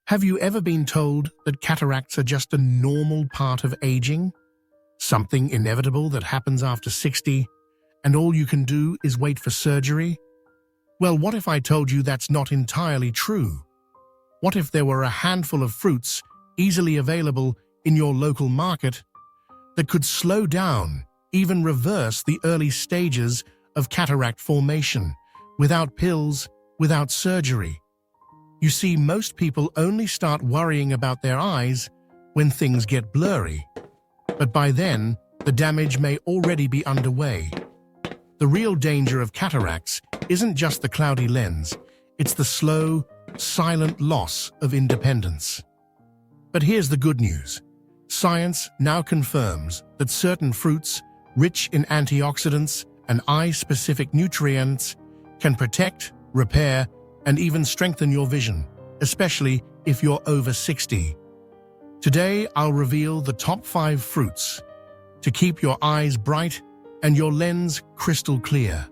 Have you ever been told that cataracts are just a normal part of aging? Something inevitable that happens after 60, and all you can do is wait for surgery? Well, what if I told you that's not entirely true? What if there were a handful of fruits easily available in your local market that could slow down, even reverse the early stages of cataract formation, without pills, without surgery? You see, most people only start worrying about their eyes when things get blurry. But by then, the damage may already be underway. The real danger of cataracts isn't just the cloudy lens, it's the slow, silent loss of independence. But here's the good news. Science now confirms that certain fruits, rich in antioxidants and eye-specific nutrients, can protect, repair, and even strengthen your vision, especially if you're over 60. Today, I'll reveal the top 5 fruits to keep your eyes bright and your lens crystal clear.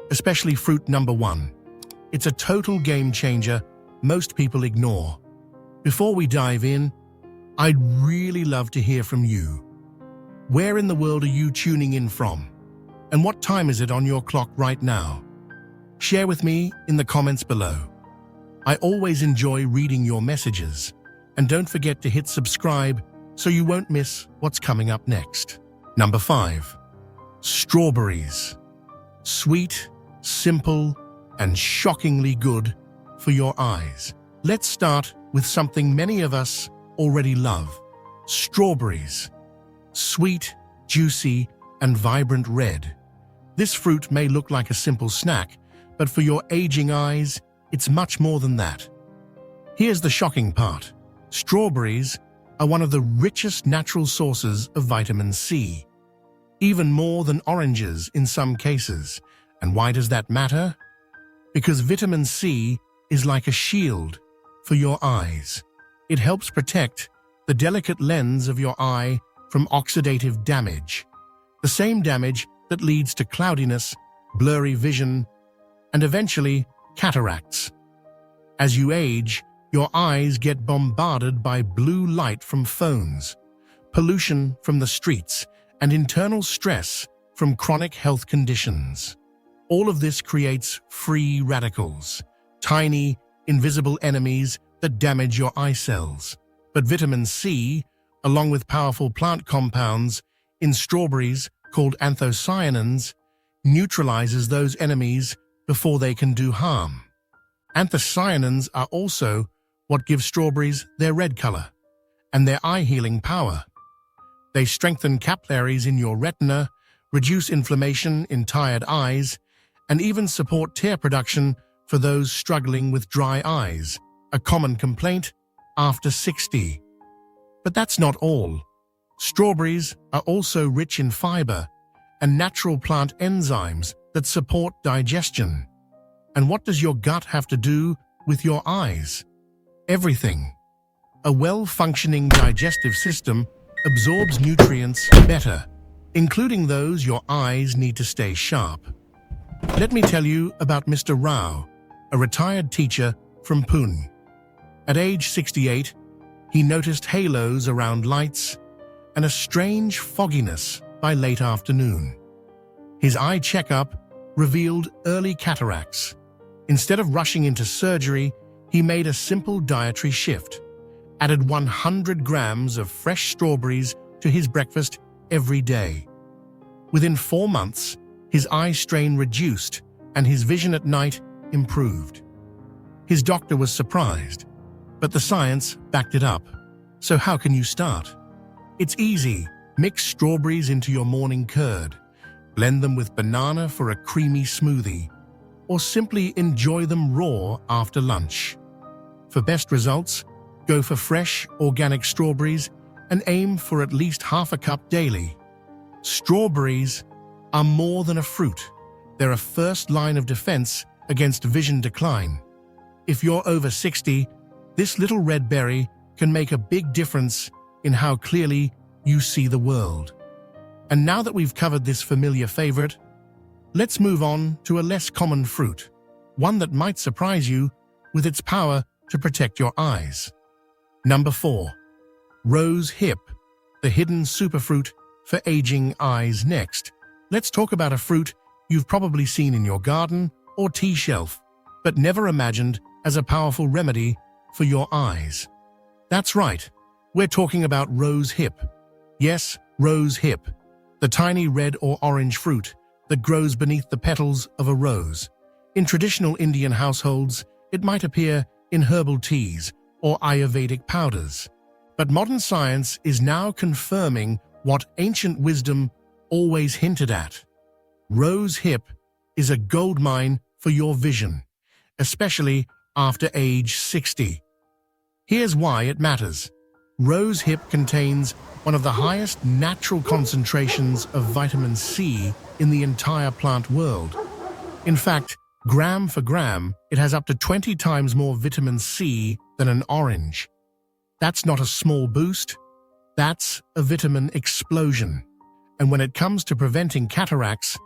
Especially fruit number 1. It's a total game changer most people ignore. Before we dive in, I'd really love to hear from you. Where in the world are you tuning in from? And what time is it on your clock right now? Share with me in the comments below. I always enjoy reading your messages. And don't forget to hit subscribe so you won't miss what's coming up next. Number 5. Strawberries. Sweet, simple, and shockingly good for your eyes. Let's start with something many of us already love. Strawberries. Sweet, juicy, and vibrant red. This fruit may look like a simple snack, but for your aging eyes, it's much more than that. Here's the shocking part. Strawberries are one of the richest natural sources of vitamin C, even more than oranges in some cases. And why does that matter? Because vitamin C is like a shield for your eyes. It helps protect the delicate lens of your eye from oxidative damage, the same damage that leads to cloudiness, blurry vision, and eventually cataracts. As you age, your eyes get bombarded by blue light from phones, pollution from the streets, and internal stress from chronic health conditions. All of this creates free radicals, tiny, invisible enemies that damage your eye cells. But vitamin C, along with powerful plant compounds in strawberries called anthocyanins, neutralizes those enemies before they can do harm. Anthocyanins are also what gives strawberries their red color and their eye-healing power. They strengthen capillaries in your retina, reduce inflammation in tired eyes, and even support tear production for those struggling with dry eyes, a common complaint after 60. But that's not all. Strawberries are also rich in fiber and natural plant enzymes that support digestion. And what does your gut have to do with your eyes? Everything. A well-functioning digestive system absorbs nutrients better, including those your eyes need to stay sharp. Let me tell you about Mr. Rao, a retired teacher from Pune. At age 68, he noticed halos around lights and a strange fogginess by late afternoon. His eye checkup revealed early cataracts. Instead of rushing into surgery, he made a simple dietary shift, added 100 grams of fresh strawberries to his breakfast every day. Within 4 months, his eye strain reduced and his vision at night improved. His doctor was surprised, but the science backed it up. So how can you start? It's easy. Mix strawberries into your morning curd, blend them with banana for a creamy smoothie, or simply enjoy them raw after lunch. For best results, go for fresh, organic strawberries and aim for at least half a cup daily. Strawberries are more than a fruit. They're a first line of defense against vision decline. If you're over 60, this little red berry can make a big difference in how clearly you see the world. And now that we've covered this familiar favorite, let's move on to a less common fruit, one that might surprise you with its power to protect your eyes. Number 4. Rose hip, the hidden superfruit for aging eyes. Next, let's talk about a fruit you've probably seen in your garden or tea shelf, but never imagined as a powerful remedy for your eyes. That's right, we're talking about rose hip. Yes, rose hip, the tiny red or orange fruit that grows beneath the petals of a rose. In traditional Indian households, it might appear in herbal teas or Ayurvedic powders. But modern science is now confirming what ancient wisdom always hinted at. Rose hip is a goldmine for your vision, especially after age 60. Here's why it matters. Rose hip contains one of the highest natural concentrations of vitamin C in the entire plant world. In fact, gram for gram, it has up to 20 times more vitamin C than an orange. That's not a small boost, that's a vitamin explosion. And when it comes to preventing cataracts,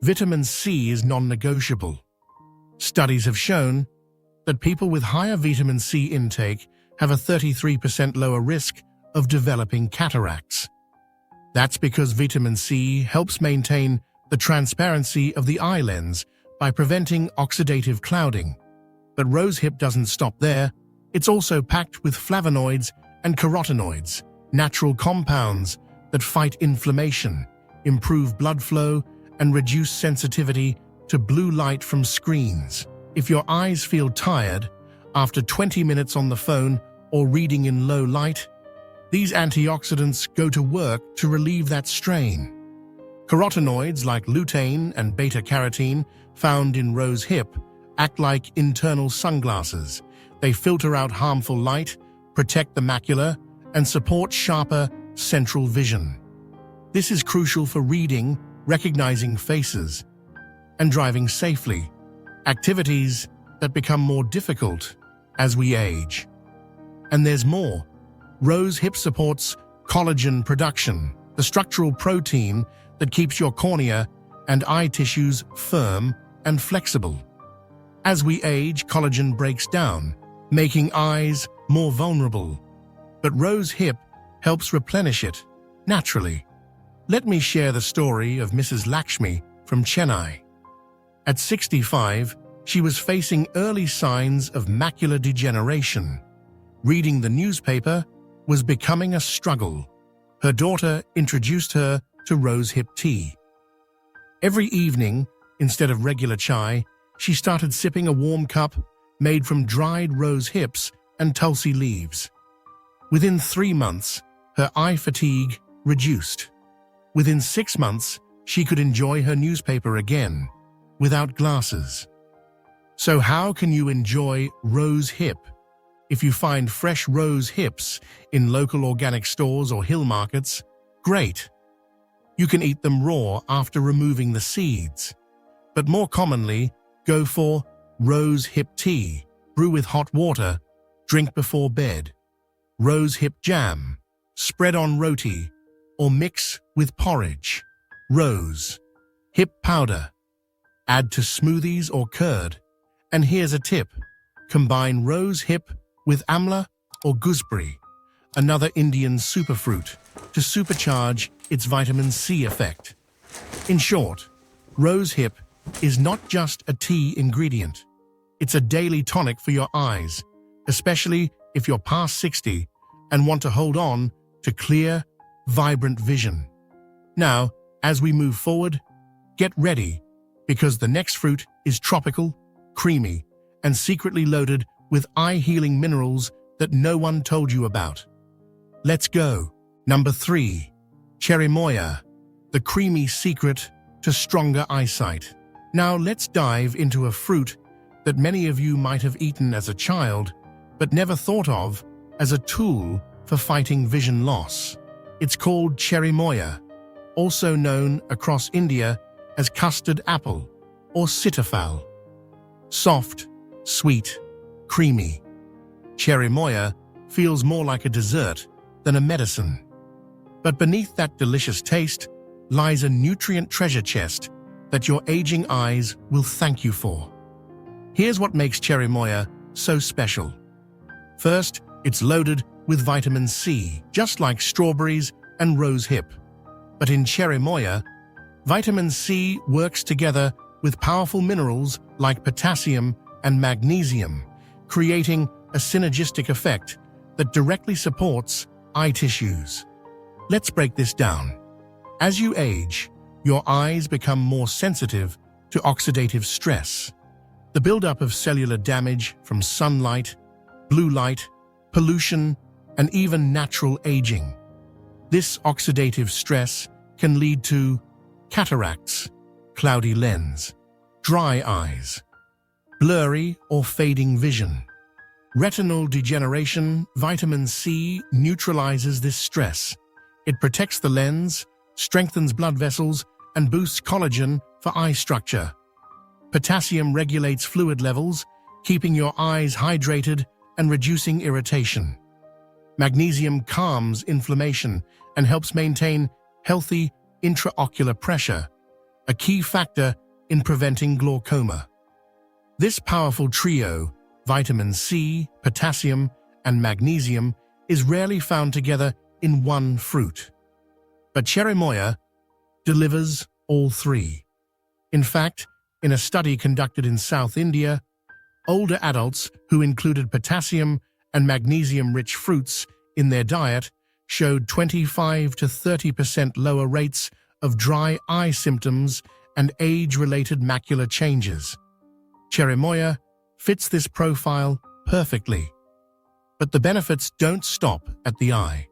vitamin C is non-negotiable. Studies have shown that people with higher vitamin C intake have a 33% lower risk of developing cataracts. That's because vitamin C helps maintain the transparency of the eye lens by preventing oxidative clouding. But rose hip doesn't stop there. It's also packed with flavonoids and carotenoids, natural compounds that fight inflammation, improve blood flow, and reduce sensitivity to blue light from screens. If your eyes feel tired after 20 minutes on the phone or reading in low light, these antioxidants go to work to relieve that strain. Carotenoids like lutein and beta-carotene found in rose hip act like internal sunglasses. They filter out harmful light, protect the macula, and support sharper central vision. This is crucial for reading, recognizing faces, and driving safely, activities that become more difficult as we age. And there's more. Rose hip supports collagen production, the structural protein that keeps your cornea and eye tissues firm and flexible. As we age, collagen breaks down, making eyes more vulnerable. But rose hip helps replenish it naturally. Let me share the story of Mrs. Lakshmi from Chennai. At 65, she was facing early signs of macular degeneration. Reading the newspaper was becoming a struggle. Her daughter introduced her to rose hip tea. Every evening, instead of regular chai, she started sipping a warm cup made from dried rose hips and tulsi leaves. Within 3 months, her eye fatigue reduced. Within 6 months, she could enjoy her newspaper again, without glasses. So how can you enjoy rose hip? If you find fresh rose hips in local organic stores or hill markets, great. You can eat them raw after removing the seeds. But more commonly, go for rose hip tea. Brew with hot water, drink before bed. Rose hip jam, spread on roti, or mix with porridge. Rose hip powder, add to smoothies or curd. And here's a tip, combine rose hip with amla or gooseberry, another Indian superfruit, to supercharge its vitamin C effect. In short, rose hip is not just a tea ingredient. It's a daily tonic for your eyes, especially if you're past 60 and want to hold on to clear, vibrant vision. Now, as we move forward, get ready, because the next fruit is tropical, creamy, and secretly loaded with eye-healing minerals that no one told you about. Let's go. Number 3. Cherimoya, the creamy secret to stronger eyesight. Now let's dive into a fruit that many of you might have eaten as a child, but never thought of as a tool for fighting vision loss. It's called cherimoya, also known across India as custard apple or sitafal. Soft, sweet, creamy. Cherimoya feels more like a dessert than a medicine. But beneath that delicious taste lies a nutrient treasure chest that your aging eyes will thank you for. Here's what makes cherimoya so special. First, It's loaded with vitamin C, just like strawberries and rose hip. But in cherry moya, vitamin C works together with powerful minerals like potassium and magnesium, creating a synergistic effect that directly supports eye tissues. Let's break this down. As you age, your eyes become more sensitive to oxidative stress, the buildup of cellular damage from sunlight, blue light, pollution, and even natural aging. This oxidative stress can lead to cataracts, cloudy lens, dry eyes, blurry or fading vision. Retinal degeneration. Vitamin C neutralizes this stress. It protects the lens, strengthens blood vessels, and boosts collagen for eye structure. Potassium regulates fluid levels, keeping your eyes hydrated and reducing irritation. Magnesium calms inflammation and helps maintain healthy intraocular pressure, a key factor in preventing glaucoma. This powerful trio, vitamin C, potassium, and magnesium, is rarely found together in one fruit. But cherry moya delivers all three. In fact, in a study conducted in South India, older adults who included potassium and magnesium-rich fruits in their diet showed 25 to 30% lower rates of dry eye symptoms and age-related macular changes. Cherry moya fits this profile perfectly. But the benefits don't stop at the eye.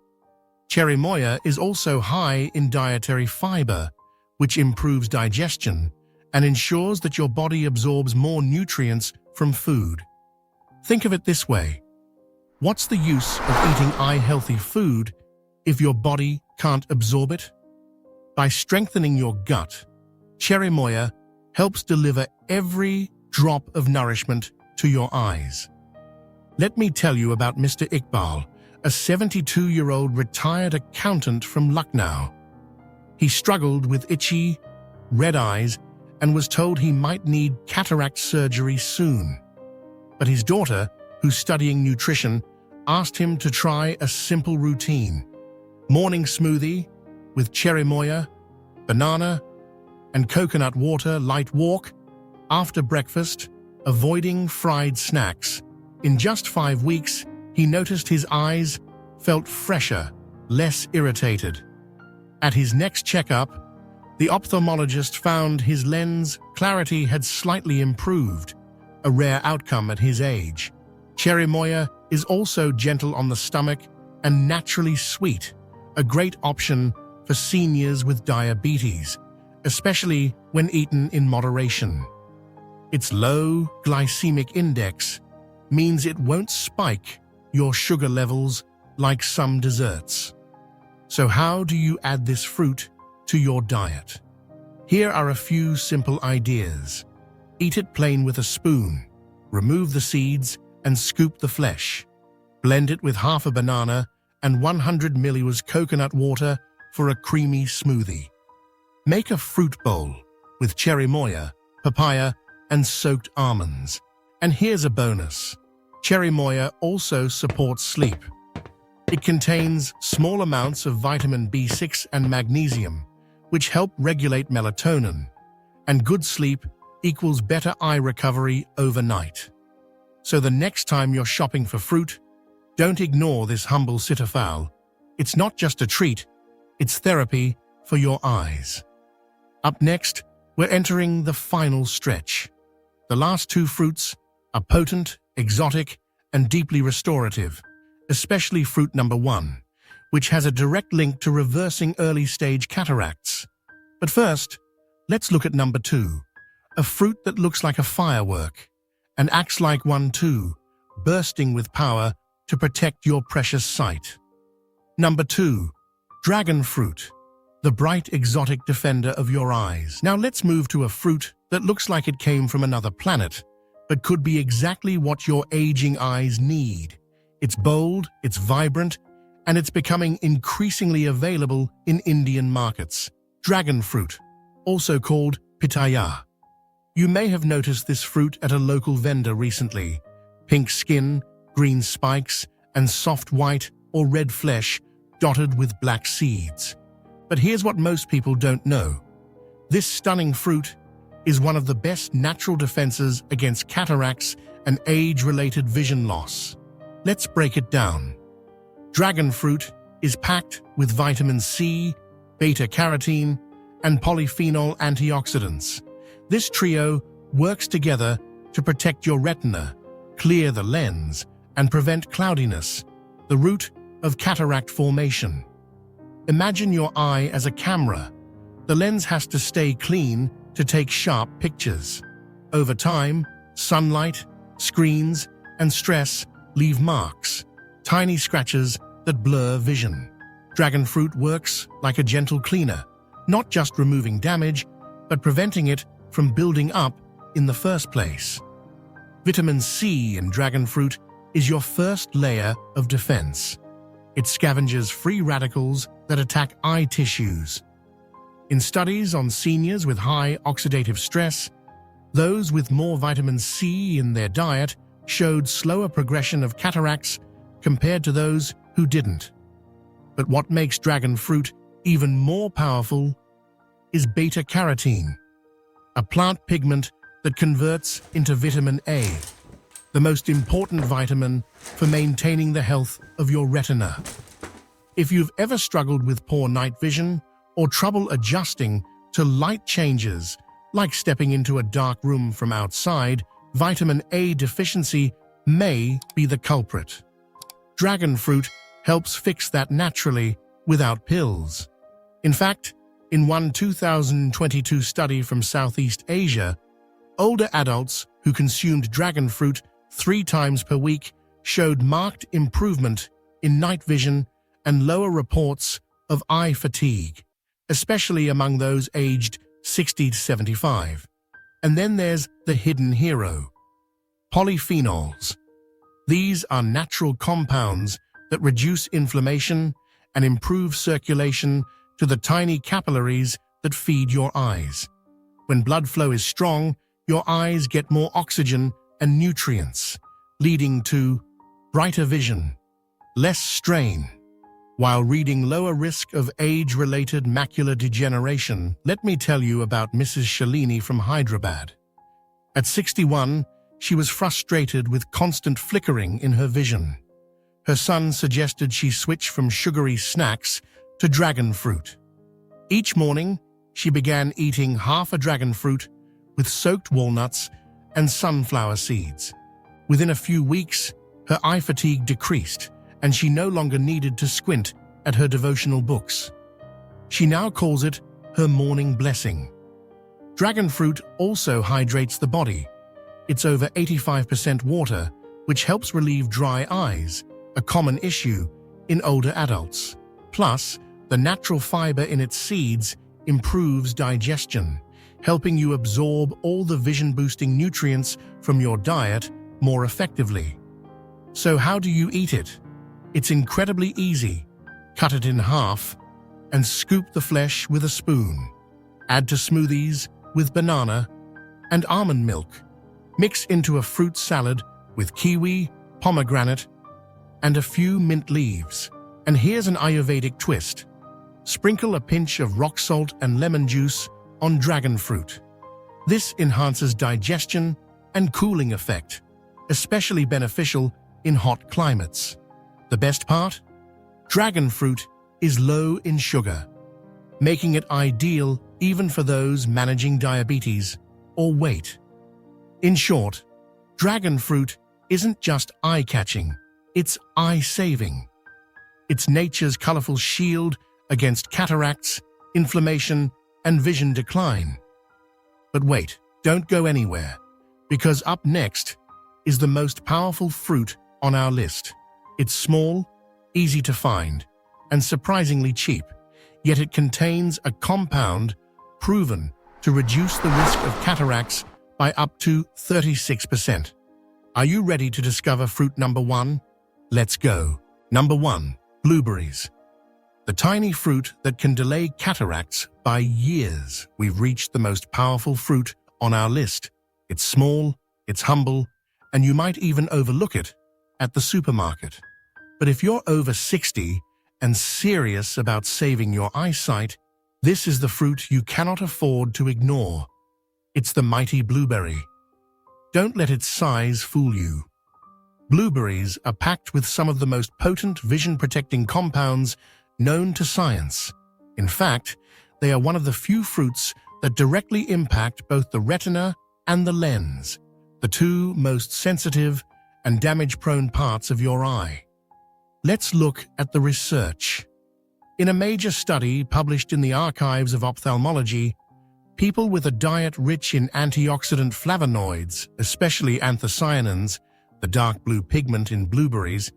Cherry moya is also high in dietary fiber, which improves digestion and ensures that your body absorbs more nutrients from food. Think of it this way. What's the use of eating eye-healthy food if your body can't absorb it? By strengthening your gut, cherry moya helps deliver every drop of nourishment to your eyes. Let me tell you about Mr. Iqbal, a 72-year-old retired accountant from Lucknow. He struggled with itchy, red eyes and was told he might need cataract surgery soon. But his daughter, who's studying nutrition, asked him to try a simple routine. Morning smoothie with cherry moya, banana, and coconut water, light walk. After breakfast, avoiding fried snacks. In just 5 weeks, he noticed his eyes felt fresher, less irritated. At his next checkup, the ophthalmologist found his lens clarity had slightly improved, a rare outcome at his age. Cherry moya is also gentle on the stomach and naturally sweet, a great option for seniors with diabetes, especially when eaten in moderation. Its low glycemic index means it won't spike your sugar levels like some desserts. So how do you add this fruit to your diet? Here are a few simple ideas. Eat it plain with a spoon. Remove the seeds and scoop the flesh. Blend it with half a banana and 100 ml coconut water for a creamy smoothie. Make a fruit bowl with cherry moya, papaya, and soaked almonds. And here's a bonus. Cherry moya also supports sleep. It contains small amounts of vitamin B6 and magnesium, which help regulate melatonin. And good sleep equals better eye recovery overnight. So the next time you're shopping for fruit, don't ignore this humble citafowl. It's not just a treat, it's therapy for your eyes. Up next, we're entering the final stretch. The last 2 fruits are potent, exotic, and deeply restorative, especially fruit number 1, which has a direct link to reversing early-stage cataracts. But first, let's look at number 2, a fruit that looks like a firework and acts like one too, bursting with power to protect your precious sight. Number 2, dragon fruit, the bright exotic defender of your eyes. Now let's move to a fruit that looks like it came from another planet, but could be exactly what your aging eyes need. It's bold, it's vibrant, and it's becoming increasingly available in Indian markets. Dragon fruit, also called pitaya. You may have noticed this fruit at a local vendor recently. Pink skin, green spikes, and soft white or red flesh dotted with black seeds. But here's what most people don't know. This stunning fruit is one of the best natural defenses against cataracts and age-related vision loss. Let's break it down. Dragon fruit is packed with vitamin C, beta-carotene, and polyphenol antioxidants. This trio works together to protect your retina, clear the lens, and prevent cloudiness, the root of cataract formation. Imagine your eye as a camera. The lens has to stay clean to take sharp pictures. Over time, sunlight, screens, and stress leave marks, tiny scratches that blur vision. Dragon fruit works like a gentle cleaner, not just removing damage, but preventing it from building up in the first place. Vitamin C in dragon fruit is your first layer of defense. It scavenges free radicals that attack eye tissues. In studies on seniors with high oxidative stress, those with more vitamin C in their diet showed slower progression of cataracts compared to those who didn't. But what makes dragon fruit even more powerful is beta-carotene, a plant pigment that converts into vitamin A, the most important vitamin for maintaining the health of your retina. If you've ever struggled with poor night vision or trouble adjusting to light changes, like stepping into a dark room from outside, vitamin A deficiency may be the culprit. Dragon fruit helps fix that naturally without pills. In fact, in one 2022 study from Southeast Asia, older adults who consumed dragon fruit 3 times per week showed marked improvement in night vision and lower reports of eye fatigue, especially among those aged 60 to 75. And then there's the hidden hero, polyphenols. These are natural compounds that reduce inflammation and improve circulation to the tiny capillaries that feed your eyes. When blood flow is strong, your eyes get more oxygen and nutrients, leading to brighter vision, less strain. While reading lower risk of age-related macular degeneration, let me tell you about Mrs. Shalini from Hyderabad. At 61, she was frustrated with constant flickering in her vision. Her son suggested she switch from sugary snacks to dragon fruit. Each morning, she began eating half a dragon fruit with soaked walnuts and sunflower seeds. Within a few weeks, her eye fatigue decreased, and she no longer needed to squint at her devotional books. She now calls it her morning blessing. Dragon fruit also hydrates the body. It's over 85% water, which helps relieve dry eyes, a common issue in older adults. Plus, the natural fiber in its seeds improves digestion, helping you absorb all the vision-boosting nutrients from your diet more effectively. So how do you eat it? It's incredibly easy. Cut it in half and scoop the flesh with a spoon. Add to smoothies with banana and almond milk. Mix into a fruit salad with kiwi, pomegranate, and a few mint leaves. And here's an Ayurvedic twist. Sprinkle a pinch of rock salt and lemon juice on dragon fruit. This enhances digestion and cooling effect, especially beneficial in hot climates. The best part? Dragon fruit is low in sugar, making it ideal even for those managing diabetes or weight. In short, dragon fruit isn't just eye-catching, it's eye-saving. It's nature's colorful shield against cataracts, inflammation, and vision decline. But wait, don't go anywhere, because up next is the most powerful fruit on our list. It's small, easy to find, and surprisingly cheap, yet it contains a compound proven to reduce the risk of cataracts by up to 36%. Are you ready to discover fruit number 1? Let's go. Number 1, blueberries. The tiny fruit that can delay cataracts by years. We've reached the most powerful fruit on our list. It's small, it's humble, and you might even overlook it at the supermarket. But if you're over 60 and serious about saving your eyesight, this is the fruit you cannot afford to ignore. It's the mighty blueberry. Don't let its size fool you. Blueberries are packed with some of the most potent vision-protecting compounds known to science. In fact, they are one of the few fruits that directly impact both the retina and the lens, the two most sensitive and damage-prone parts of your eye. Let's look at the research. In a major study published in the Archives of Ophthalmology, people with a diet rich in antioxidant flavonoids, especially anthocyanins, the dark blue pigment in blueberries,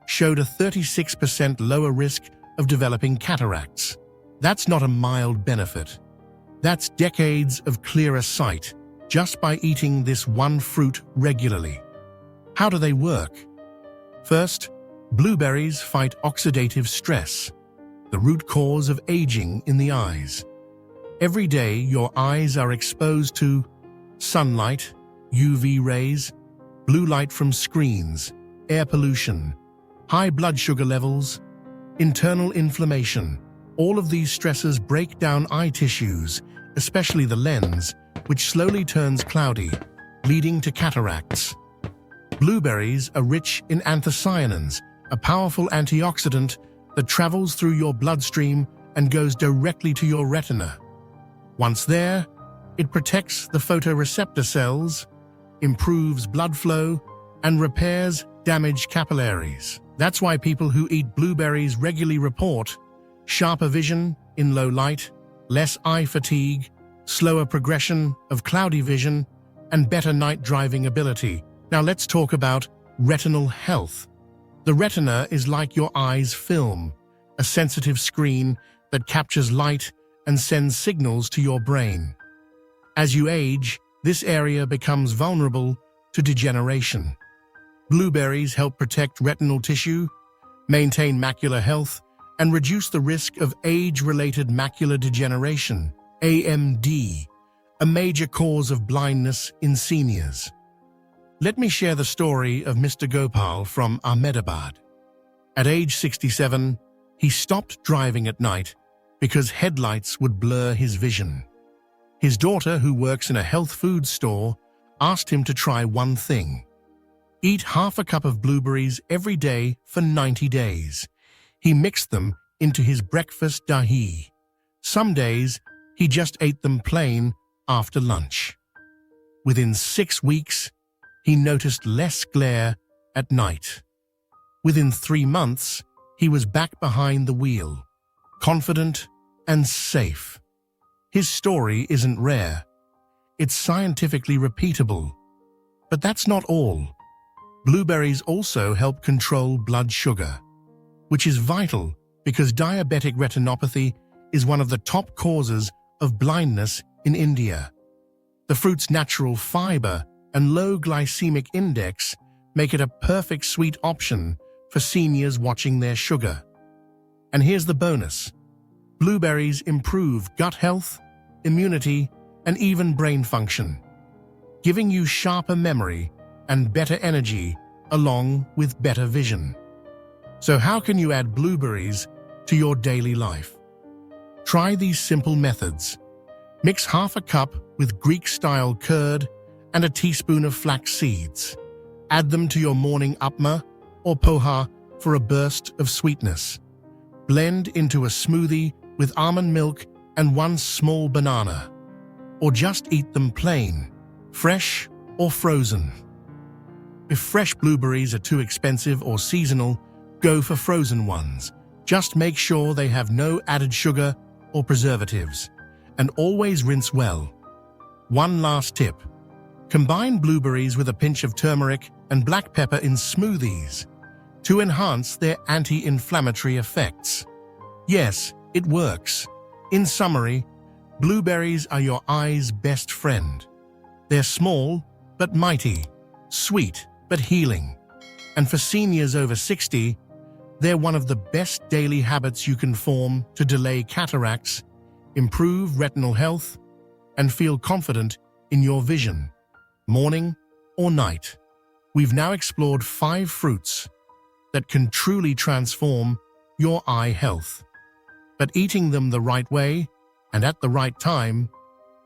showed a 36% lower risk of developing cataracts. That's not a mild benefit. That's decades of clearer sight just by eating this one fruit regularly. How do they work? First, blueberries fight oxidative stress, the root cause of aging in the eyes. Every day, your eyes are exposed to sunlight, UV rays, blue light from screens, air pollution, high blood sugar levels, internal inflammation. All of these stresses break down eye tissues, especially the lens, which slowly turns cloudy, leading to cataracts. Blueberries are rich in anthocyanins, a powerful antioxidant that travels through your bloodstream and goes directly to your retina. Once there, it protects the photoreceptor cells, improves blood flow, and repairs damaged capillaries. That's why people who eat blueberries regularly report sharper vision in low light, less eye fatigue, slower progression of cloudy vision, and better night driving ability. Now let's talk about retinal health. The retina is like your eye's film, a sensitive screen that captures light and sends signals to your brain. As you age, this area becomes vulnerable to degeneration. Blueberries help protect retinal tissue, maintain macular health, and reduce the risk of age-related macular degeneration, AMD, a major cause of blindness in seniors. Let me share the story of Mr. Gopal from Ahmedabad. At age 67, he stopped driving at night because headlights would blur his vision. His daughter, who works in a health food store, asked him to try one thing: eat half a cup of blueberries every day for 90 days. He mixed them into his breakfast dahi. Some days, he just ate them plain after lunch. Within 6 weeks, he noticed less glare at night. Within 3 months, he was back behind the wheel, confident and safe. His story isn't rare. It's scientifically repeatable. But that's not all. Blueberries also help control blood sugar, which is vital because diabetic retinopathy is one of the top causes of blindness in India. The fruit's natural fiber and low glycemic index make it a perfect sweet option for seniors watching their sugar. And here's the bonus: blueberries improve gut health, immunity, and even brain function, giving you sharper memory and better energy along with better vision. So how can you add blueberries to your daily life? Try these simple methods. Mix half a cup with Greek-style curd and a teaspoon of flax seeds. Add them to your morning upma or poha for a burst of sweetness. Blend into a smoothie with almond milk and 1 small banana. Or just eat them plain, fresh or frozen. If fresh blueberries are too expensive or seasonal, go for frozen ones. Just make sure they have no added sugar or preservatives, and always rinse well. One last tip: combine blueberries with a pinch of turmeric and black pepper in smoothies to enhance their anti-inflammatory effects. Yes, it works. In summary, blueberries are your eye's best friend. They're small but mighty, sweet but healing. And for seniors over 60, they're one of the best daily habits you can form to delay cataracts, improve retinal health, and feel confident in your vision, morning or night. We've now explored 5 fruits: that can truly transform your eye health. But eating them the right way and at the right time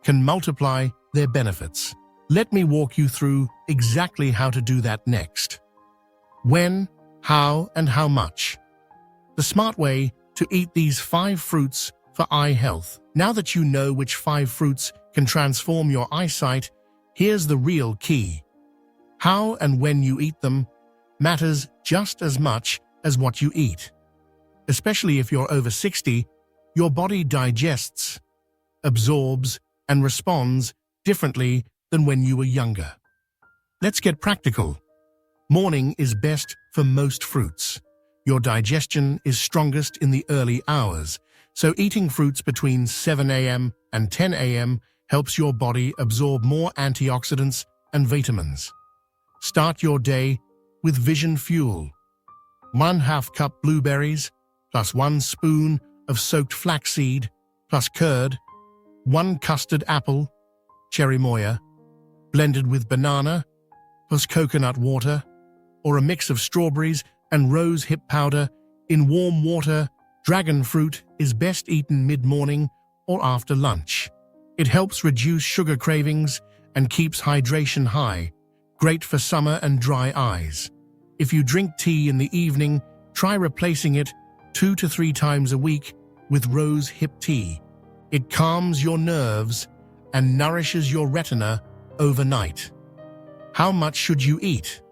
can multiply their benefits. Let me walk you through exactly how to do that next. When, how, and how much. The smart way to eat these 5 fruits for eye health. Now that you know which 5 fruits can transform your eyesight, here's the real key. How and when you eat them matters just as much as what you eat. Especially if you're over 60, your body digests, absorbs, and responds differently than when you were younger. Let's get practical. Morning is best for most fruits. Your digestion is strongest in the early hours, so eating fruits between 7 a.m. and 10 a.m. helps your body absorb more antioxidants and vitamins. Start your day with vision fuel. 1/2 cup blueberries, plus 1 spoon of soaked flaxseed, plus curd, 1 custard apple, cherry moya, blended with banana, plus coconut water, or a mix of strawberries and rose hip powder in warm water. Dragon fruit is best eaten mid-morning or after lunch. It helps reduce sugar cravings and keeps hydration high, great for summer and dry eyes. If you drink tea in the evening, try replacing it 2 to 3 times a week with rose hip tea. It calms your nerves and nourishes your retina overnight. How much should you eat?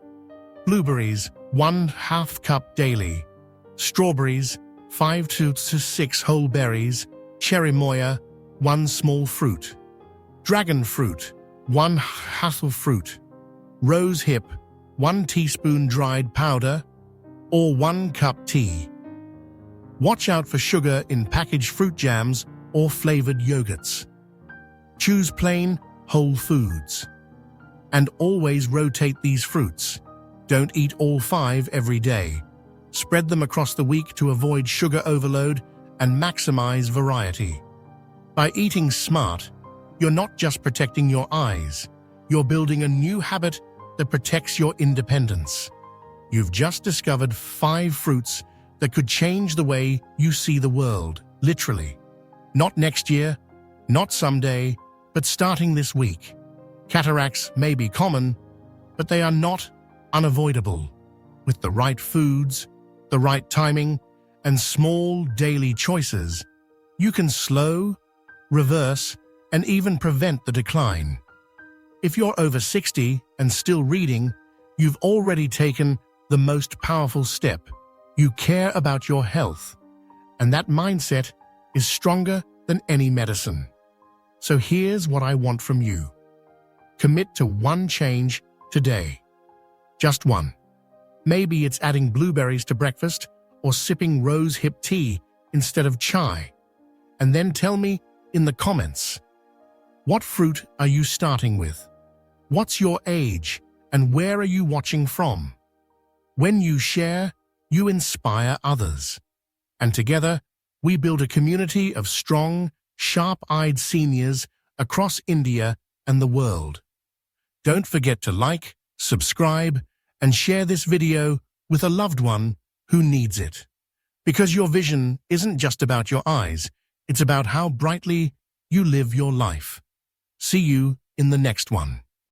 Blueberries, 1/2 cup daily. Strawberries, 5 to 6 whole berries. Cherry moya, 1 small fruit. Dragon fruit, 1 handful fruit. Rose hip, 1 teaspoon dried powder, or 1 cup tea. Watch out for sugar in packaged fruit jams or flavored yogurts. Choose plain, whole foods. And always rotate these fruits. Don't eat all 5 every day. Spread them across the week to avoid sugar overload and maximize variety. By eating smart, you're not just protecting your eyes, you're building a new habit that protects your independence. You've just discovered 5 fruits that could change the way you see the world, literally. Not next year, not someday, but starting this week. Cataracts may be common, but they are not unavoidable. With the right foods, the right timing, and small daily choices, you can slow, reverse, and even prevent the decline. If you're over 60 and still reading, you've already taken the most powerful step. You care about your health, and that mindset is stronger than any medicine. So here's what I want from you. Commit to 1 change today. Just 1. Maybe it's adding blueberries to breakfast or sipping rose hip tea instead of chai. And then tell me in the comments, what fruit are you starting with? What's your age and where are you watching from? When you share, you inspire others. And together, we build a community of strong, sharp-eyed seniors across India and the world. Don't forget to like, subscribe, and share this video with a loved one who needs it. Because your vision isn't just about your eyes, it's about how brightly you live your life. See you in the next one.